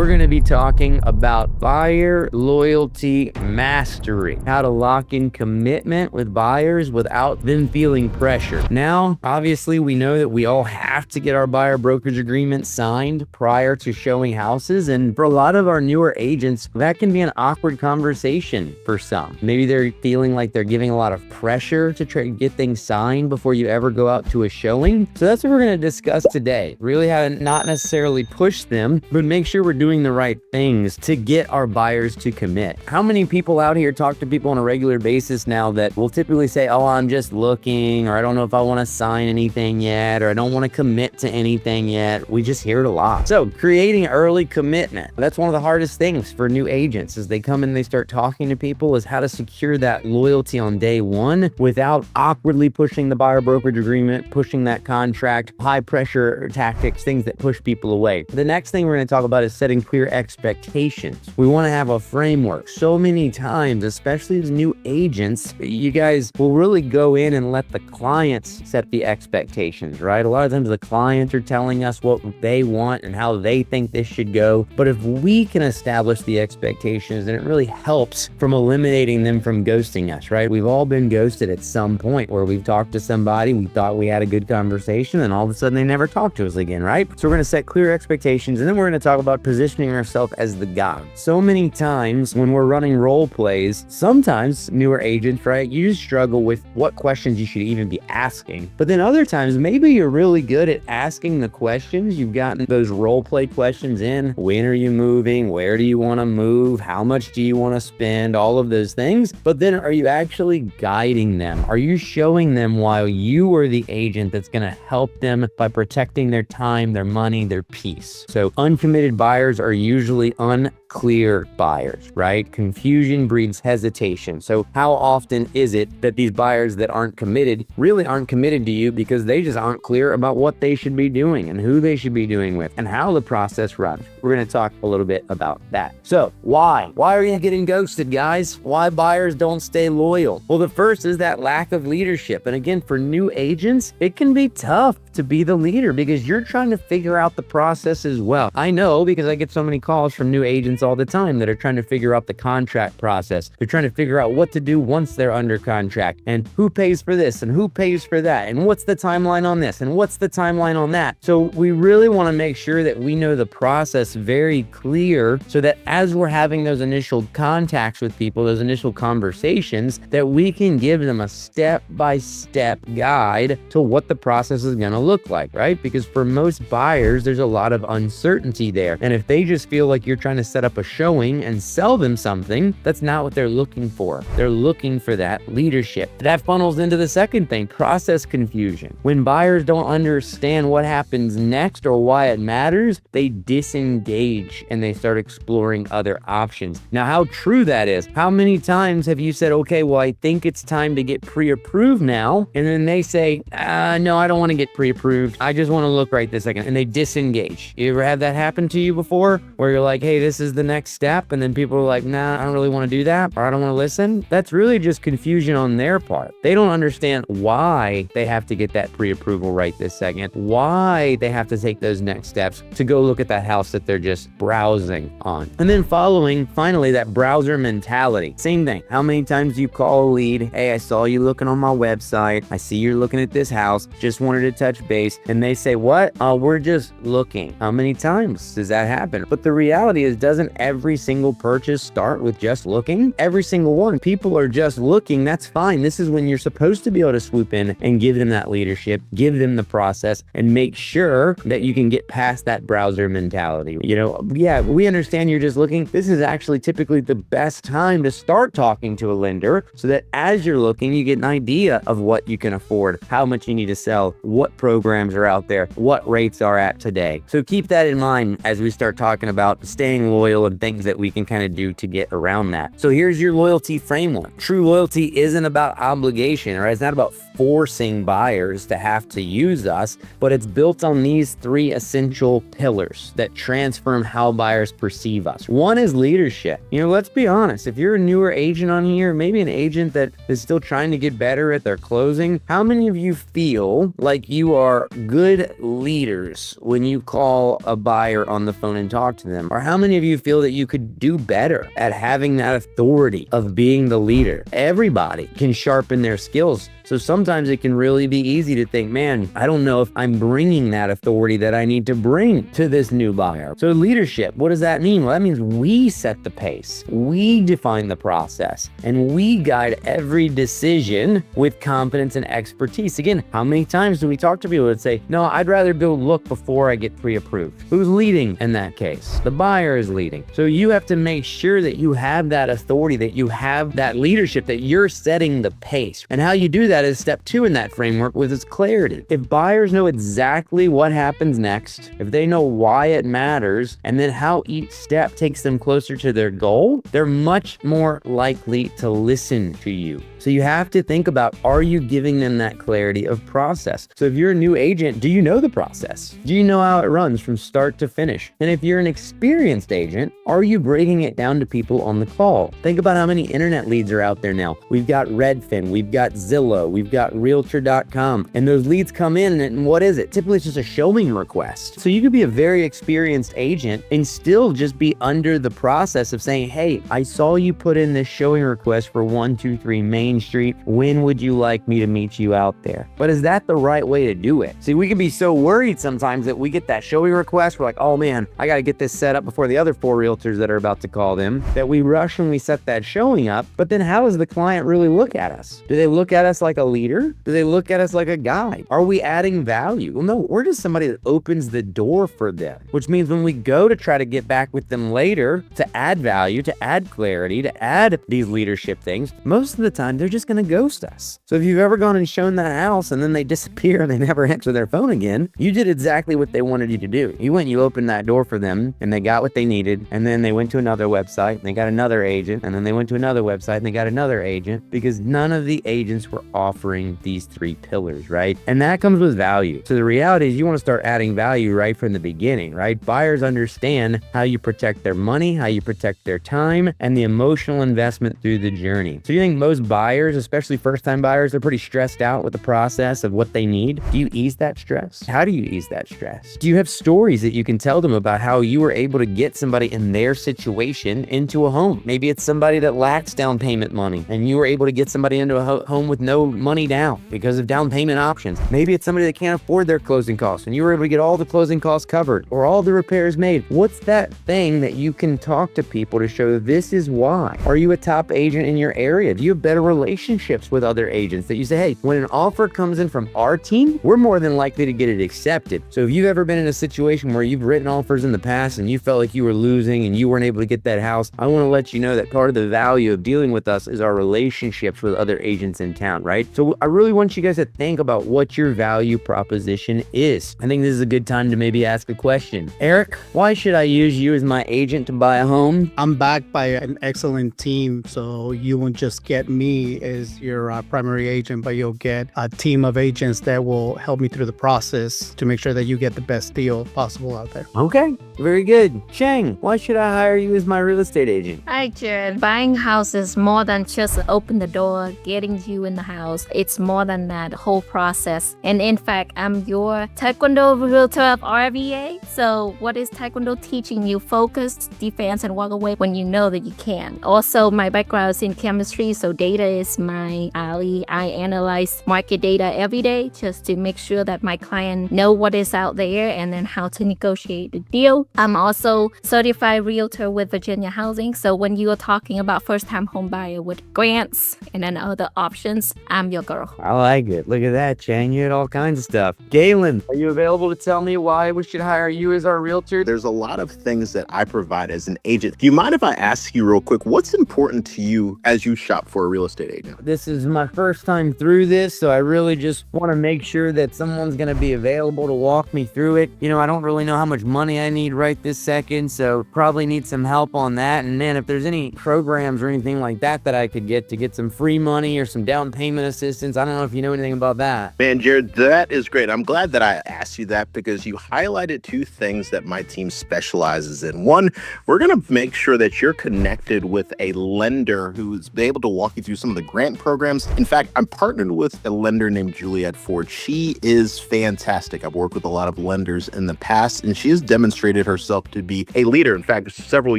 we're going to be talking about buyer loyalty mastery, how to lock in commitment with buyers without them feeling pressure. Now, obviously, we know that we all have to get our buyer brokerage agreement signed prior to showing houses. And for a lot of our newer agents, that can be an awkward conversation for some. Maybe they're feeling like they're giving a lot of pressure to try to get things signed before you ever go out to a showing. So that's what we're going to discuss today. Really how to not necessarily push them, but make sure we're doing the right things to get our buyers to commit. How many people out here talk to people on a regular basis now that will typically say, oh, I'm just looking, or I don't know if I want to sign anything yet, or I don't want to commit to anything yet. We just hear it a lot. So creating early commitment. That's one of the hardest things for new agents as they come in and they start talking to people, is how to secure that loyalty on day one without awkwardly pushing the buyer brokerage agreement, pushing that contract, high pressure tactics, things that push people away. The next thing we're going to talk about is setting clear expectations. We want to have a framework. So many times, especially as new agents, you guys will really go in and let the clients set the expectations, right? A lot of times the clients are telling us what they want and how they think this should go. But if we can establish the expectations, then it really helps from eliminating them from ghosting us, right? We've all been ghosted at some point where we've talked to somebody, we thought we had a good conversation, and all of a sudden they never talk to us again, right? So we're going to set clear expectations, and then we're going to talk about positioning ourselves as the guy. So many times when we're running role plays, sometimes newer agents, right, you just struggle with what questions you should even be asking. But then other times, maybe you're really good at asking the questions. You've gotten those role play questions in. When are you moving? Where do you want to move? How much do you want to spend? All of those things. But then are you actually guiding them? Are you showing them why you are the agent that's going to help them by protecting their time, their money, their peace? So uncommitted buyers are usually unclear buyers, right? Confusion breeds hesitation. So how often is it that these buyers that aren't committed really aren't committed to you because they just aren't clear about what they should be doing and who they should be doing with and how the process runs? We're going to talk a little bit about that. So why are you getting ghosted, guys? Why buyers don't stay loyal? Well, the first is that lack of leadership. And again, for new agents, it can be tough to be the leader because you're trying to figure out the process as well. I know because I get so many calls from new agents all the time that are trying to figure out the contract process. They're trying to figure out what to do once they're under contract and who pays for this and who pays for that and what's the timeline on this and what's the timeline on that. So we really want to make sure that we know the process very clear so that as we're having those initial contacts with people, those initial conversations, that we can give them a step-by-step guide to what the process is going to look like, right? Because for most buyers, there's a lot of uncertainty there. And if they just feel like you're trying to set up a showing and sell them something, that's not what they're looking for. They're looking for that leadership. That funnels into the second thing, process confusion. When buyers don't understand what happens next or why it matters, they disengage and they start exploring other options. Now, how true that is. How many times have you said, okay, well, I think it's time to get pre-approved now. And then they say, no, I don't want to get pre-approved. I just want to look right this second. And they disengage. You ever had that happen to you before where you're like, hey, this is the next step. And then people are like, nah, I don't really want to do that. Or I don't want to listen. That's really just confusion on their part. They don't understand why they have to get that pre-approval right this second, why they have to take those next steps to go look at that house that they're just browsing on. And then finally, that browser mentality. Same thing. How many times do you call a lead? Hey, I saw you looking on my website. I see you're looking at this house. Just wanted to touch base. And they say, what? We're just looking. How many times does that happen? But the reality is, doesn't every single purchase start with just looking? Every single one. People are just looking. That's fine. This is when you're supposed to be able to swoop in and give them that leadership, give them the process, and make sure that you can get past that browser mentality. You know, yeah, we understand you're just looking. This is actually typically the best time to start talking to a lender so that as you're looking, you get an idea of what you can afford, how much you need to sell, what programs are out there, what rates are at today. So keep that in mind as we start talking about staying loyal loyal and things that we can kind of do to get around that. So here's your loyalty framework. True loyalty isn't about obligation, right? It's not about forcing buyers to have to use us, but it's built on these 3 essential pillars that transform how buyers perceive us. One is leadership. Let's be honest. If you're a newer agent on here, maybe an agent that is still trying to get better at their closing, how many of you feel like you are good leaders when you call a buyer on the phone and talk to them? Or how many of you feel that you could do better at having that authority of being the leader? Everybody can sharpen their skills. So sometimes it can really be easy to think, man, I don't know if I'm bringing that authority that I need to bring to this new buyer. So leadership, what does that mean? Well, that means we set the pace, we define the process, and we guide every decision with confidence and expertise. Again, how many times do we talk to people that say, no, I'd rather go look before I get pre-approved? Who's leading in that case? The buyer is leading. So you have to make sure that you have that authority, that you have that leadership, that you're setting the pace. And how you do that is step 2 in that framework, with its clarity. If buyers know exactly what happens next, if they know why it matters, and then how each step takes them closer to their goal, they're much more likely to listen to you. So you have to think about, are you giving them that clarity of process? So if you're a new agent, do you know the process? Do you know how it runs from start to finish? And if you're an experienced agent, are you breaking it down to people on the call? Think about how many internet leads are out there now. We've got Redfin, we've got Zillow, we've got Realtor.com, and those leads come in, and what is it? Typically it's just a showing request. So you could be a very experienced agent and still just be under the process of saying, hey, I saw you put in this showing request for 123 Main Street. When would you like me to meet you out there? But is that the right way to do it? See, we can be so worried sometimes that we get that showing request. We're like, oh man, I got to get this set up before the other 4 realtors that are about to call them, that we rush when we set that showing up. But then how does the client really look at us? Do they look at us like a leader? Do they look at us like a guide? Are we adding value? Well, no, we're just somebody that opens the door for them, which means when we go to try to get back with them later to add value, to add clarity, to add these leadership things, most of the time they're just going to ghost us. So if you've ever gone and shown that house and then they disappear and they never answer their phone again, you did exactly what they wanted you to do. You went, you opened that door for them, and they got what they needed, and then they went to another website and they got another agent, and then they went to another website and they got another agent, because none of the agents were offering these 3 pillars, right? And that comes with value. So the reality is you want to start adding value right from the beginning, right? Buyers understand how you protect their money, how you protect their time, and the emotional investment through the journey. So you think most buyers, especially first-time buyers, they're pretty stressed out with the process of what they need? Do you ease that stress? How do you ease that stress? Do you have stories that you can tell them about how you were able to get somebody in their situation into a home? Maybe it's somebody that lacks down payment money, and you were able to get somebody into a home with no money down because of down payment options. Maybe it's somebody that can't afford their closing costs, and you were able to get all the closing costs covered or all the repairs made. What's that thing that you can talk to people to show this is why? Are you a top agent in your area? Do you have better relationships with other agents that you say, hey, when an offer comes in from our team, we're more than likely to get it accepted. So if you've ever been in a situation where you've written offers in the past and you felt like you were losing and you weren't able to get that house, I want to let you know that part of the value of dealing with us is our relationships with other agents in town, right? So I really want you guys to think about what your value proposition is. I think this is a good time to maybe ask a question. Eric, why should I use you as my agent to buy a home? I'm backed by an excellent team, so you won't just get me as your primary agent, but you'll get a team of agents that will help me through the process to make sure that you get the best deal possible out there. Okay, very good. Sheng, why should I hire you as my real estate agent? Hi, Jared. Buying houses more than just open the door, getting you in the house. It's more than that whole process. And in fact, I'm your Taekwondo realtor of RVA. So what is Taekwondo teaching you? Focus, defense, and walk away when you know that you can. Also, my background is in chemistry, so data is my alley. I analyze market data every day just to make sure that my client know what is out there and then how to negotiate the deal. I'm also certified realtor with Virginia Housing. So when you are talking about first-time home buyer with grants and then other options, I'm I'm your girl. I like it. Look at that, Chang. You had all kinds of stuff. Galen, are you available to tell me why we should hire you as our realtor? There's a lot of things that I provide as an agent. Do you mind if I ask you real quick, what's important to you as you shop for a real estate agent? This is my first time through this, so I really just want to make sure that someone's going to be available to walk me through it. You know, I don't really know how much money I need right this second, so probably need some help on that. And then if there's any programs or anything like that that I could get to get some free money or some down payment assistance, I don't know if you know anything about that. Man, Jared, that is great. I'm glad that I asked you that because you highlighted two things that my team specializes in. One, we're going to make sure that you're connected with a lender who's able to walk you through some of the grant programs. In fact, I'm partnered with a lender named Juliette Ford. She is fantastic. I've worked with a lot of lenders in the past, and she has demonstrated herself to be a leader. In fact, several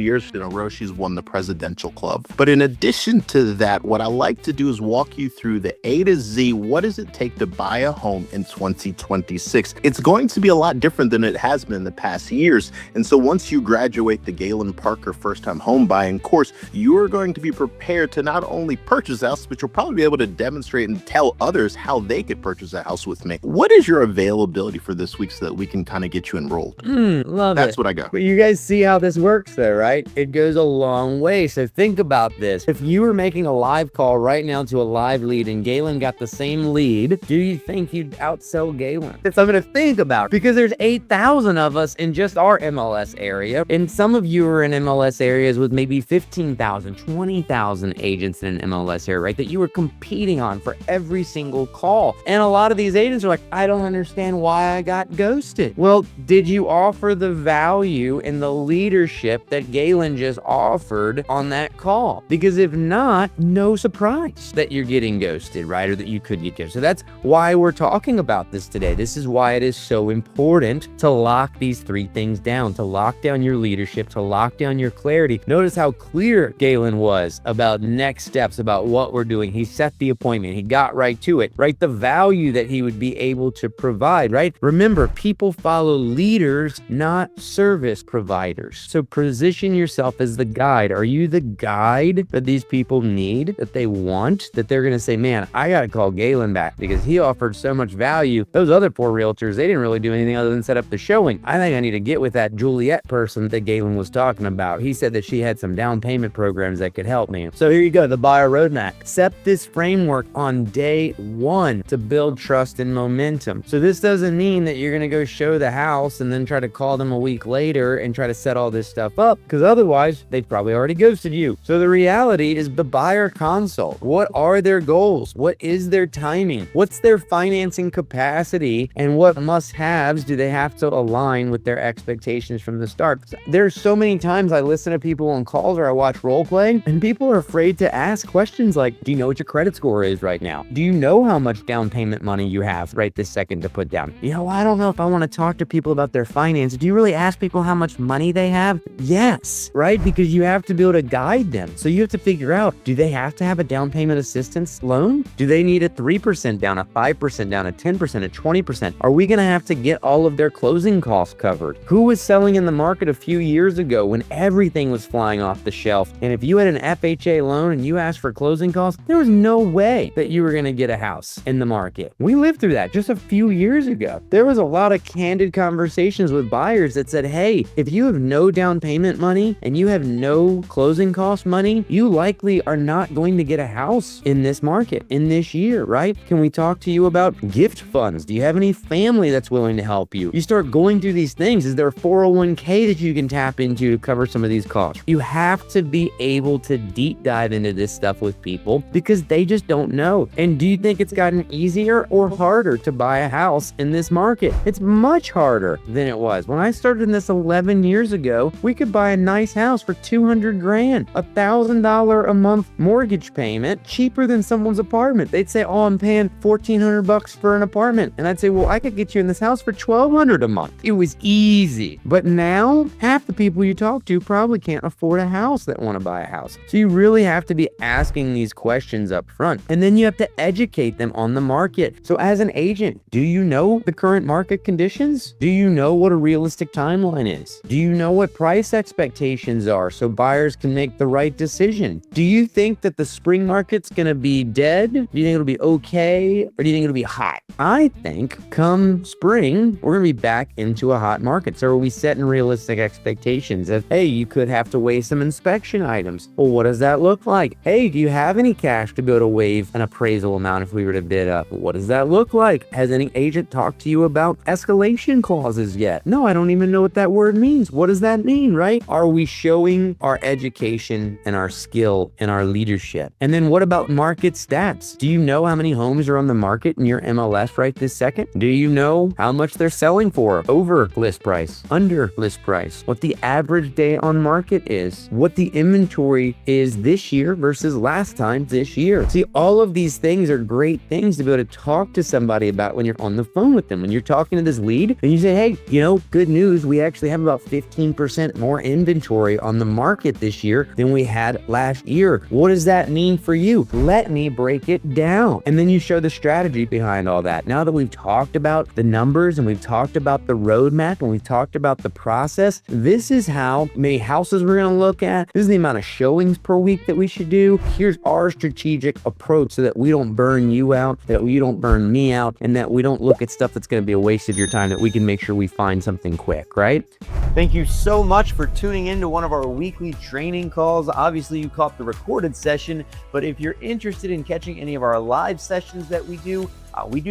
years in a row, she's won the presidential club. But in addition to that, what I like to do is walk you through the A to Z. What does it take to buy a home in 2026? It's going to be a lot different than it has been in the past years. And so once you graduate the Galen Parker first-time home buying course, you are going to be prepared to not only purchase a house, but you'll probably be able to demonstrate and tell others how they could purchase a house with me. What is your availability for this week so that we can kind of get you enrolled? Love it. That's what I got. But you guys see how this works though, right? It goes a long way. So think about this. If you were making a live call right now to a live lead and Galen got the same lead, do you think you'd outsell Galen? That's something to think about because there's 8,000 of us in just our MLS area. And some of you are in MLS areas with maybe 15,000, 20,000 agents in an MLS area, right? That you were competing on for every single call. And a lot of these agents are like, I don't understand why I got ghosted. Well, did you offer the value and the leadership that Galen just offered on that call? Because if not, no surprise that you're getting ghosted, right? Or that you could get ghosted. So that's why we're talking about this today. This is why it is so important to lock these three things down, to lock down your leadership, to lock down your clarity. Notice how clear Galen was about next steps, about what we're doing. He set the appointment. He got right to it, right? The value that he would be able to provide, right? Remember, people follow leaders, not service providers. So position yourself as the guide. Are you the guide that these people need, that they want, that they're going to say, man, I got to call Galen back because he offered so much value. Those other poor realtors, they didn't really do anything other than set up the showing. I think I need to get with that Juliette person that Galen was talking about. He said that she had some down payment programs that could help me. So here you go, the buyer roadmap. Set this framework on day one to build trust and momentum. So this doesn't mean that you're going to go show the house and then try to call them a week later and try to set all this stuff up, because otherwise they've probably already ghosted you. So the reality is the buyer consult. What are their goals? What is their timing? What's their financing capacity? And what must-haves do they have to align with their expectations from the start? There's so many times I listen to people on calls or I watch Roleplay and people are afraid to ask questions like, do you know what your credit score is right now? Do you know how much down payment money you have right this second to put down? You know, I don't know if I want to talk to people about their finances. Do you really ask people how much money they have? Yes, right? Because you have to be able to guide them. So you have to figure out, do they have to have a down payment assistance loan? Do they need a 3% down, a 5% down, a 10%, a 20%? Are we going to have to get all of their closing costs covered? Who was selling in the market a few years ago when everything was flying off the shelf? And if you had an FHA loan and you asked for closing costs, there was no way that you were going to get a house in the market. We lived through that just a few years ago. There was a lot of candid conversations with buyers that said, hey, if you have no down payment money and you have no closing cost money, you likely are not going to get a house in this market in this year, right? Can we talk to you about gift funds? Do you have any family that's willing to help you? You start going through these things. Is there a 401k that you can tap into to cover some of these costs? You have to be able to deep dive into this stuff with people because they just don't know. And do you think it's gotten easier or harder to buy a house in this market? It's much harder than it was. When I started in this 11 years ago, we could buy a nice house for 200 grand, $1,000 a month mortgage payment, cheaper than someone's apartment. They'd say, oh, I'm paying $1,400 for an apartment. And I'd say, well, I could get you in this house for $1,200 a month. It was easy. But now half the people you talk to probably can't afford a house that want to buy a house. So you really have to be asking these questions up front. And then you have to educate them on the market. So as an agent, do you know the current market conditions? Do you know what a realistic timeline is? Do you know what price expectations are so buyers can make the right decision? Do you think that the spring market's going to be dead good? Do you think it'll be okay? Or do you think it'll be hot? I think come spring, we're going to be back into a hot market. So are we setting realistic expectations of, hey, you could have to waive some inspection items. Well, what does that look like? Hey, do you have any cash to be able to waive an appraisal amount if we were to bid up? What does that look like? Has any agent talked to you about escalation clauses yet? No, I don't even know what that word means. What does that mean, right? Are we showing our education and our skill and our leadership? And then what about market stats? Do you know how many homes are on the market in your MLS right this second? Do you know how much they're selling for? Over list price, under list price, what the average day on market is, what the inventory is this year versus last time this year. See, all of these things are great things to be able to talk to somebody about when you're on the phone with them. When you're talking to this lead and you say, hey, you know, good news, we actually have about 15% more inventory on the market this year than we had last year. What does that mean for you? Let me break it down. And then you show the strategy behind all that. Now that we've talked about the numbers and we've talked about the roadmap and we've talked about the process, this is how many houses we're going to look at. This is the amount of showings per week that we should do. Here's our strategic approach so that we don't burn you out, that you don't burn me out, and that we don't look at stuff that's going to be a waste of your time, that we can make sure we find something quick, right? Thank you so much for tuning in to one of our weekly training calls. Obviously, you caught the recorded session, but if you're interested in catching any of our live sessions that we do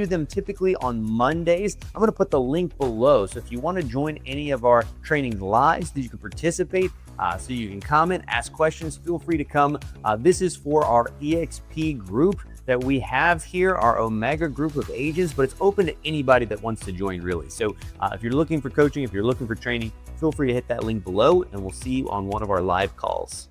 them typically on Mondays. I'm going to put the link below. So if you want to join any of our trainings live so that you can participate, so you can comment, ask questions, feel free to come. This is for our EXP group that we have here, our Omega group of agents, but it's open to anybody that wants to join, really. So if you're looking for coaching, if you're looking for training, feel free to hit that link below, and we'll see you on one of our live calls.